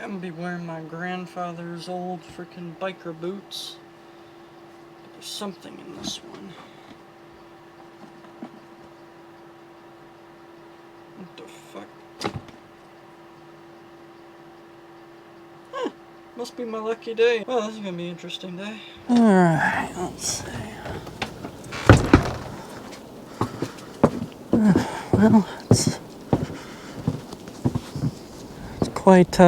I'm gonna be wearing my grandfather's old freaking biker boots. But there's something in this one. What the fuck? Huh, must be my lucky day. Well, this is gonna be an interesting day. Alright, let's see. Well, it's quite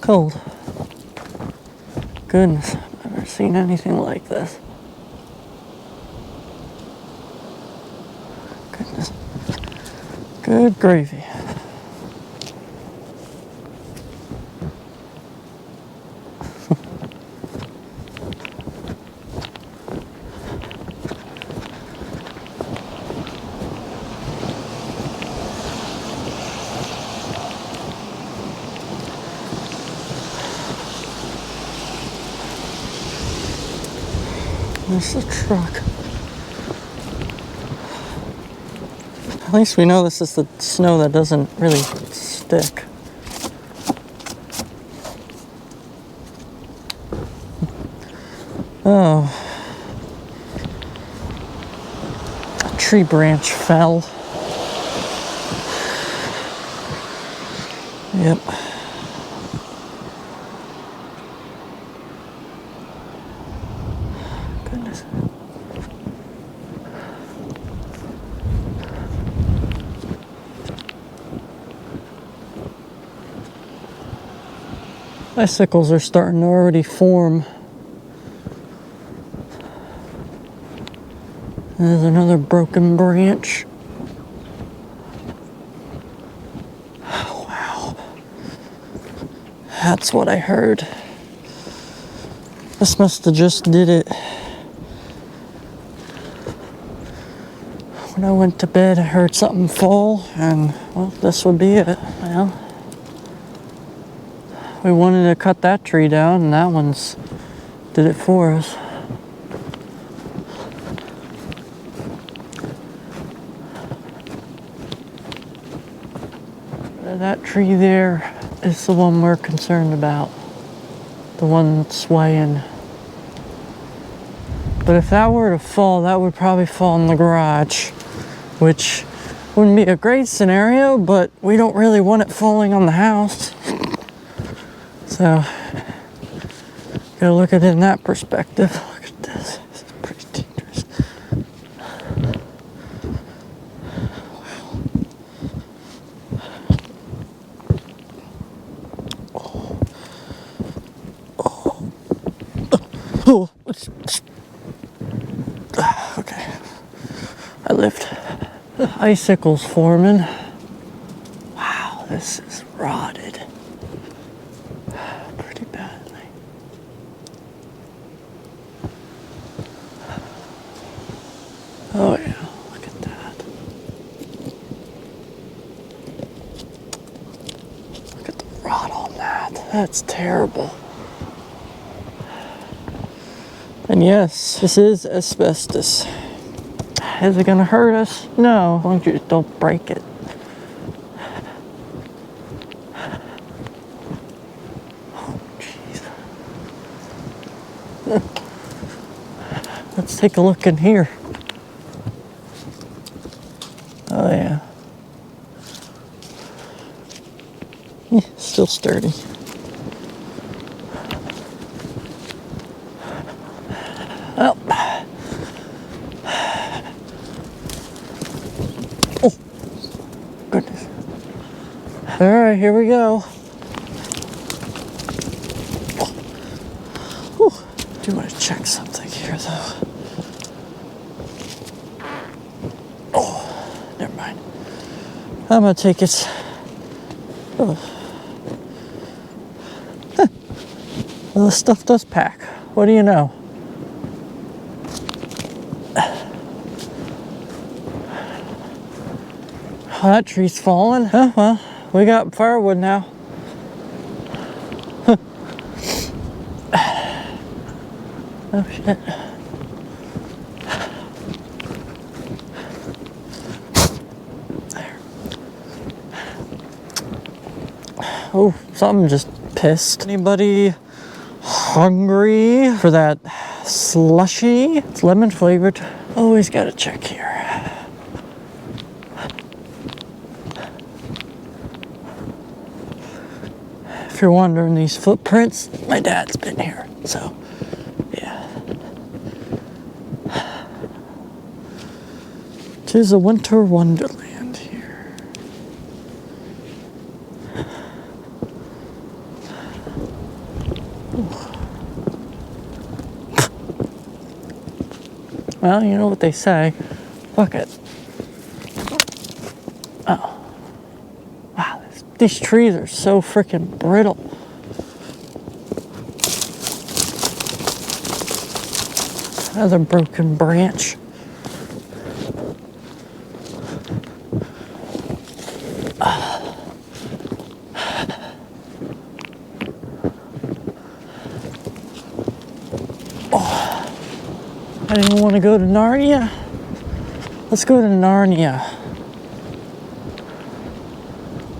cold. Goodness, I've never seen anything like this. Goodness. Good gravy. There's the truck. At least we know this is the snow that doesn't really stick. Oh. A tree branch fell. Yep. Goodness. Icicles are starting to already form. There's another broken branch. Oh, wow. That's what I heard. This must have just did it. When I went to bed, I heard something fall, and, well, this would be it. Well, we wanted to cut that tree down, and that one's did it for us. That tree there is the one we're concerned about. The one that's swaying. But if that were to fall, that would probably fall in the garage, which wouldn't be a great scenario, but we don't really want it falling on the house. So, gotta look at it in that perspective. Look at this. This is pretty dangerous. Oh. Okay. I lived. Icicles forming. Wow, this is rotted. Pretty badly. Oh yeah, look at that. Look at the rot on that. That's terrible. And yes, this is asbestos. Is it gonna hurt us? No, as long as you just don't break it. Oh, jeez. Let's take a look in here. Oh yeah. Still sturdy. Oh. Oh. Goodness. All right, here we go. Whew. I do want to check something here, though. Oh, never mind. I'm gonna take it. Oh. Huh. Well, this stuff does pack. What do you know? Oh, that tree's falling. Huh, well, we got firewood now. Huh. Oh, shit. There. Oh, something just pissed. Anybody hungry for that slushy? It's lemon flavored. Always gotta check here. If you're wondering, these footprints, my dad's been here, so yeah. Tis a winter wonderland here. Well, you know what they say. Fuck it. Oh. Wow, these trees are so freaking brittle. Another broken branch. I didn't want to go to Narnia. Let's go to Narnia.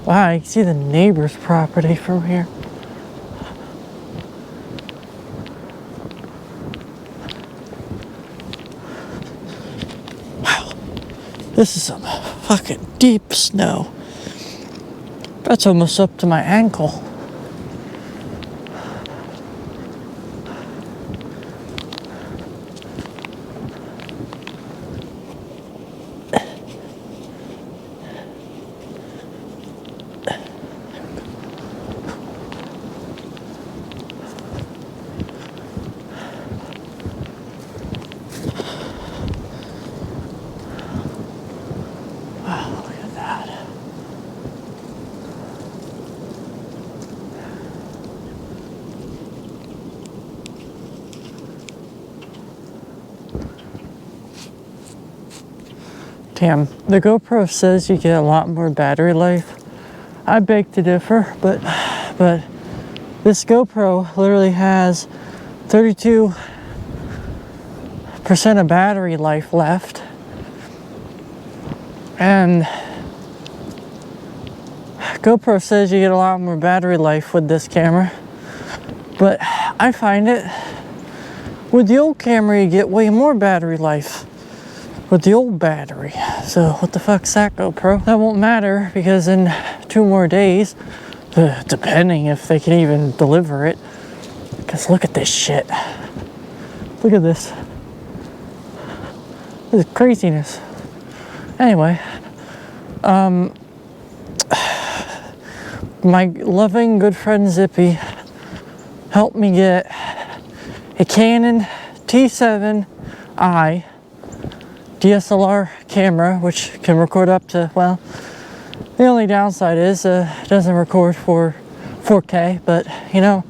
Wow, you can see the neighbor's property from here. Wow, this is some fucking deep snow. That's almost up to my ankle. Damn, the GoPro says you get a lot more battery life. I beg to differ, but this GoPro literally has 32% of battery life left. And GoPro says you get a lot more battery life with this camera. But I find it, with the old camera you get way more battery life with the old battery. So what the fuck's that, GoPro? That won't matter because in 2 more days, depending if they can even deliver it, because look at this shit. Look at this. This is craziness. Anyway, my loving good friend Zippy helped me get a Canon T7i DSLR camera, which can record up to, well, the only downside is it doesn't record for 4K, but you know,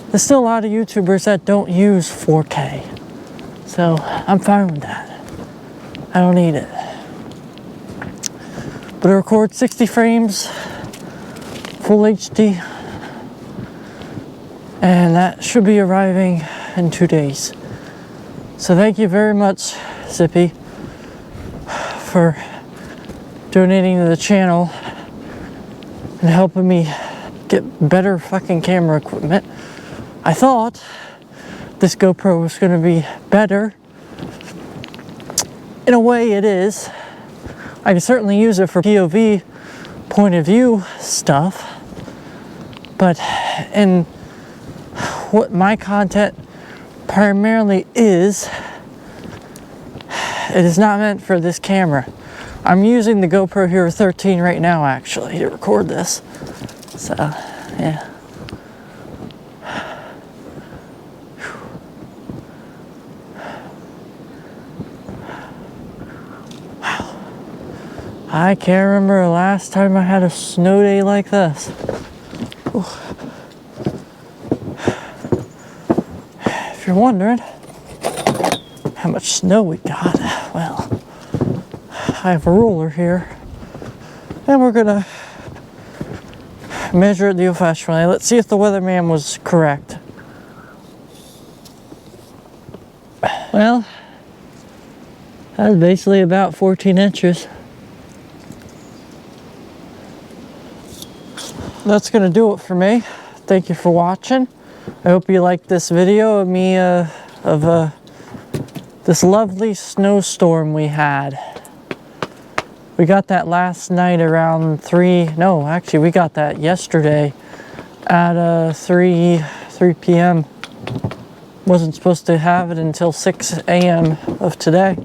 there's still a lot of YouTubers that don't use 4K. So I'm fine with that. I don't need it. But it records 60 frames, full HD, and that should be arriving in 2 days. So thank you very much, Zippy, for donating to the channel and helping me get better fucking camera equipment. I thought this GoPro was going to be better. In a way it is. I can certainly use it for POV, point of view stuff, but in what my content primarily is, it is not meant for this camera. I'm using the GoPro Hero 13 right now actually to record this. So, yeah. Wow. I can't remember the last time I had a snow day like this. Ooh. If you're wondering how much snow we got, well, I have a ruler here and we're gonna measure it the old-fashioned way. Let's see if the weatherman was correct. Well, that was basically about 14 inches. that's gonna do it for me. Thank you for watching. I hope you liked this video of me this lovely snowstorm we had. We got that last night around 3, no, actually we got that yesterday at 3 p.m. Wasn't supposed to have it until 6 a.m. of today,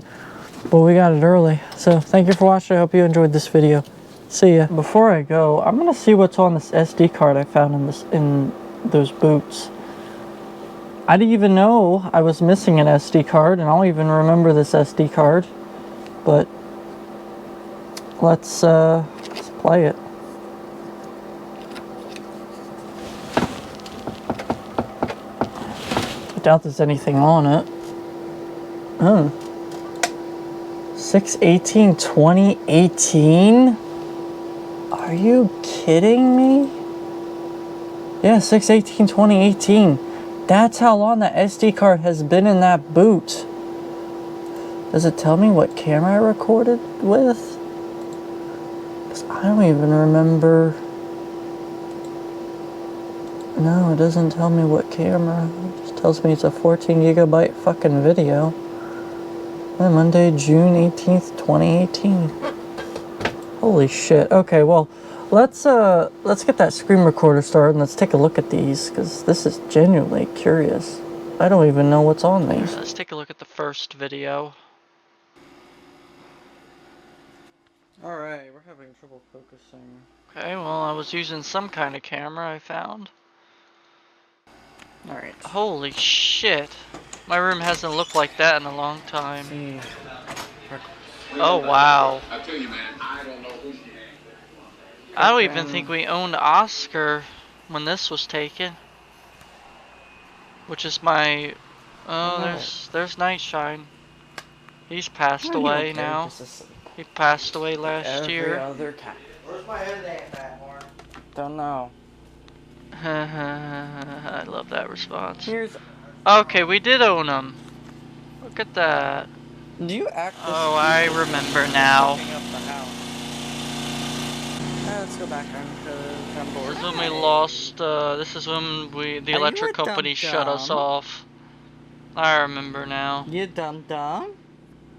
but we got it early. So thank you for watching. I hope you enjoyed this video. See ya. Before I go, I'm gonna see what's on this SD card I found in those boots. I didn't even know I was missing an SD card, and I don't even remember this SD card. But let's play it. I doubt there's anything on it. Oh. 6/18/2018? Are you kidding me? Yeah, 6/18/2018. That's how long that SD card has been in that boot. Does it tell me what camera I recorded with? Because I don't even remember. No, it doesn't tell me what camera. It just tells me it's a 14 gigabyte fucking video. Monday, June 18th, 2018. Holy shit. Okay, well, let's get that screen recorder started and let's take a look at these, because this is genuinely curious. I don't even know what's on these. Let's take a look at the first video. Alright, we're having trouble focusing. Okay, well, I was using some kind of camera I found. Alright. Holy shit. My room hasn't looked like that in a long time. Oh, wow. I tell you, man, I don't know who. I don't even think we owned Oscar when this was taken. Which is my... Oh, there's Nightshine. He's passed away now. He passed away last year. Where's my head at, Mark? Don't know. I love that response. Okay, we did own him. Look at that. Do you act this? Oh, I remember now. Let's go back on board. This is when we lost, this is when the electric company shut us off. I remember now. You dum-dum?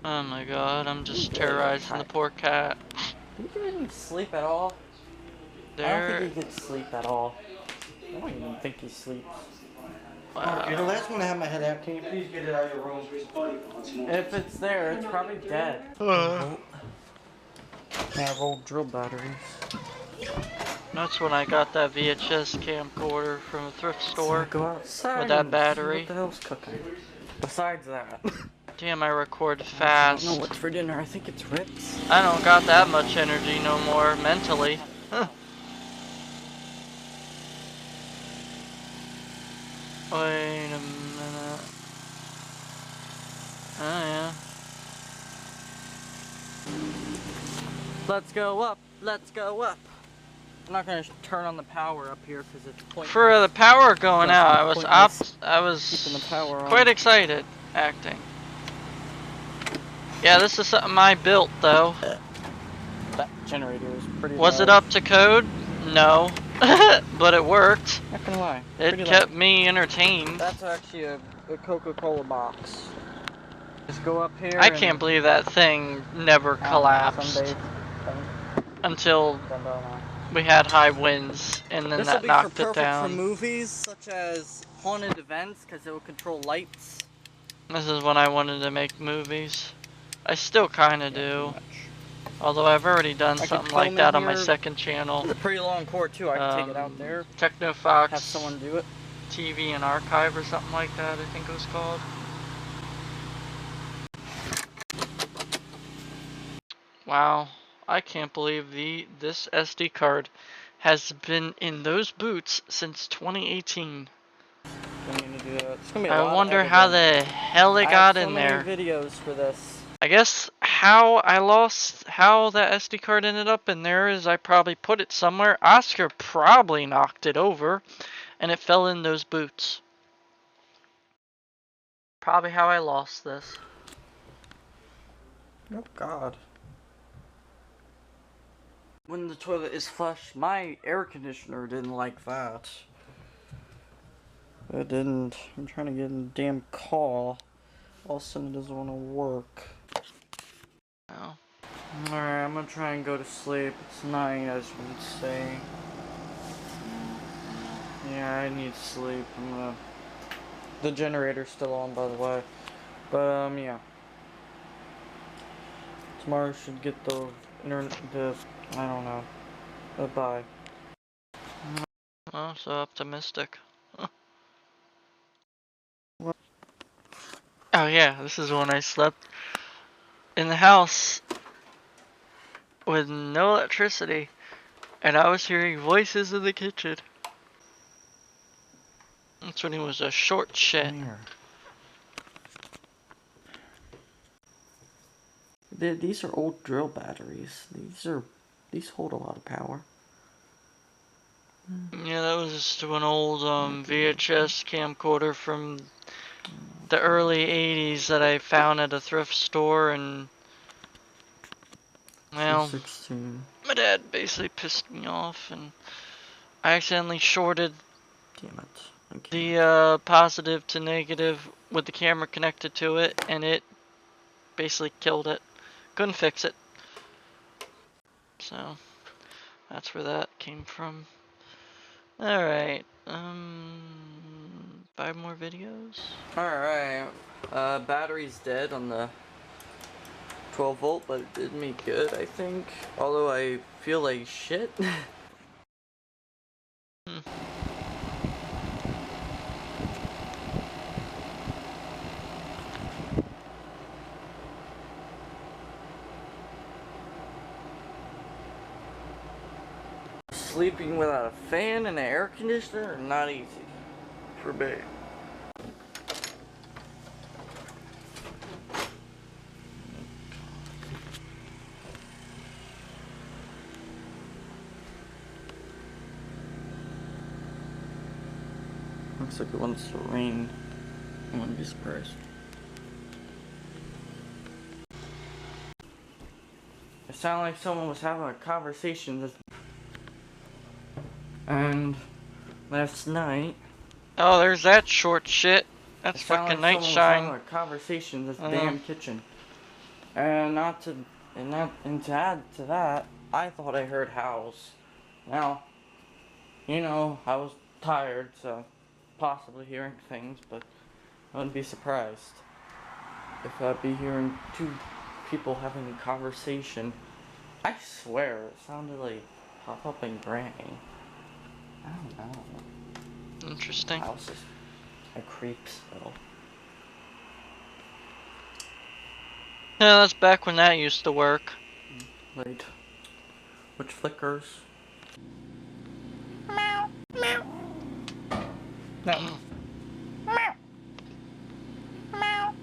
Oh my god, I'm just terrorizing the poor cat. Do you even sleep at all? I don't think he gets sleep at all. I don't even think he sleeps. Wow. You're the last one to have my head out. Can you please get it out of your room? If it's there, it's probably dead. I have old drill batteries. That's when I got that VHS camcorder from a thrift store. Go outside with that battery. What the hell's cooking? Besides that. Damn, I record fast. I don't know what's for dinner. I think it's ribs. I don't got that much energy no more mentally. Huh. Wait a minute. Oh yeah. Let's go up. Let's go up. I'm not gonna turn on the power up here because it's pointless. For the power going out, I was quite excited acting. Yeah, this is something I built though. That generator is pretty loud. Was it up to code? No. But it worked. Not gonna lie. It kept me entertained. That's actually a Coca-Cola box. Just go up here. I can't believe that thing never collapsed until we had high winds, and then that knocked it down. For movies such as haunted events, because it will control lights. This is when I wanted to make movies. I still kind of do. Although I've already done something like that on my second channel. It's a pretty long cord too. I can take it out there. TechnoFox. Have someone do it. TV and Archive or something like that, I think it was called. Wow, I can't believe this SD card has been in those boots since 2018. I wonder how the hell it got in there. I have so many videos for this. I guess how that SD card ended up in there is I probably put it somewhere. Oscar probably knocked it over, and it fell in those boots. Probably how I lost this. Oh God. when the toilet is flush. My air conditioner didn't like that. It didn't. I'm trying to get a damn call. All of a sudden it doesn't want to work. Oh. Alright, I'm gonna try and go to sleep. It's 9, as you would say. Yeah, I need sleep. The generator's still on, by the way. But, yeah. Tomorrow should get the internet, I don't know. Bye. Oh, so optimistic. What? Oh yeah, this is when I slept in the house with no electricity, and I was hearing voices in the kitchen. That's when he was a short shit. Where? These are old drill batteries. These hold a lot of power. Yeah, that was just an old VHS camcorder from the early 80s that I found at a thrift store, and well, 16. my dad basically pissed me off, and I accidentally shorted Damn it. the positive to negative with the camera connected to it, and it basically killed it. Couldn't fix it. So that's where that came from. Alright, 5 more videos? Alright. Battery's dead on the 12 volt, but it did me good, I think. Although I feel like shit. Sleeping without a fan and an air conditioner, not easy for me. Looks like it wants to rain. I wouldn't be surprised. It sounded like someone was having a conversation and last night. Oh, there's that short shit. That's fucking night Someone was shine. having a conversation in this damn kitchen. And to add to that, I thought I heard howls. Now, you know, I was tired, so possibly hearing things, but I wouldn't be surprised if I'd be hearing two people having a conversation. I swear, it sounded like Pop-Up and Granny. I don't know. Interesting. Houses. I creeps, though. Yeah, that's back when that used to work. Wait. Which flickers? Meow. Meow. No. Meow. Meow.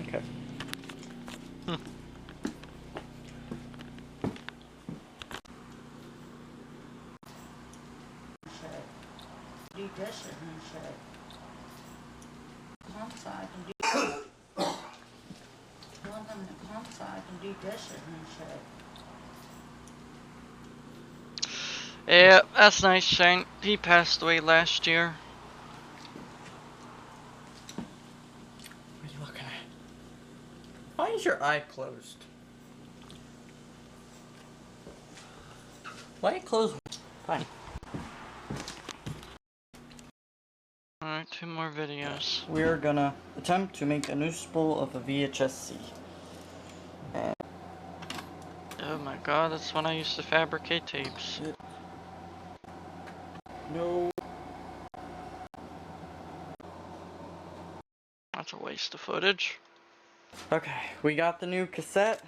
Okay. Do dishes and shit. Come outside and do. Tell them to come outside and do dishes and shit. Yeah, that's nice, Shane. He passed away last year. What are you looking at? Why is your eye closed? Why are you closed? Fine. Alright, 2 more videos. We're gonna attempt to make a new spool of a VHS-C. And Oh my god, that's when I used to fabricate tapes. no. That's a waste of footage. Okay, we got the new cassette.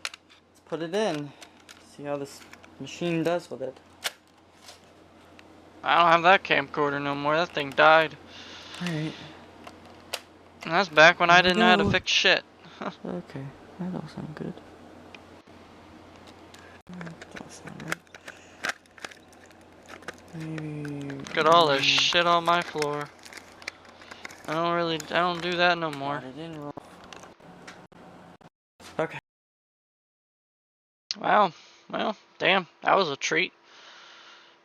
Let's put it in. See how this machine does with it. I don't have that camcorder no more. That thing died. Alright. And that's back when I didn't know how to fix shit. Okay, that all sound good. That all sound right. Maybe. Got all this shit on my floor. I don't do that no more. Okay. Wow. Well, damn, that was a treat.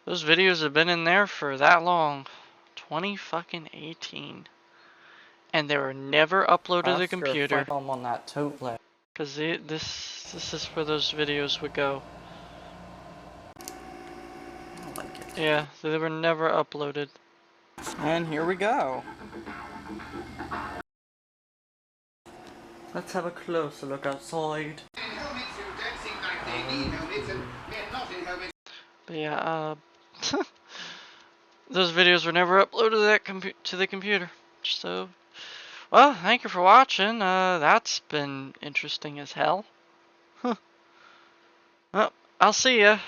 Those videos have been in there for that long. 2018. And they were never uploaded to the computer. On that tote leg. Because this is where those videos would go. I don't like it. Yeah, they were never uploaded. And here we go. Let's have a closer look outside. But yeah, those videos were never uploaded to the computer. So, well, thank you for watching. That's been interesting as hell. Huh. Well, I'll see ya.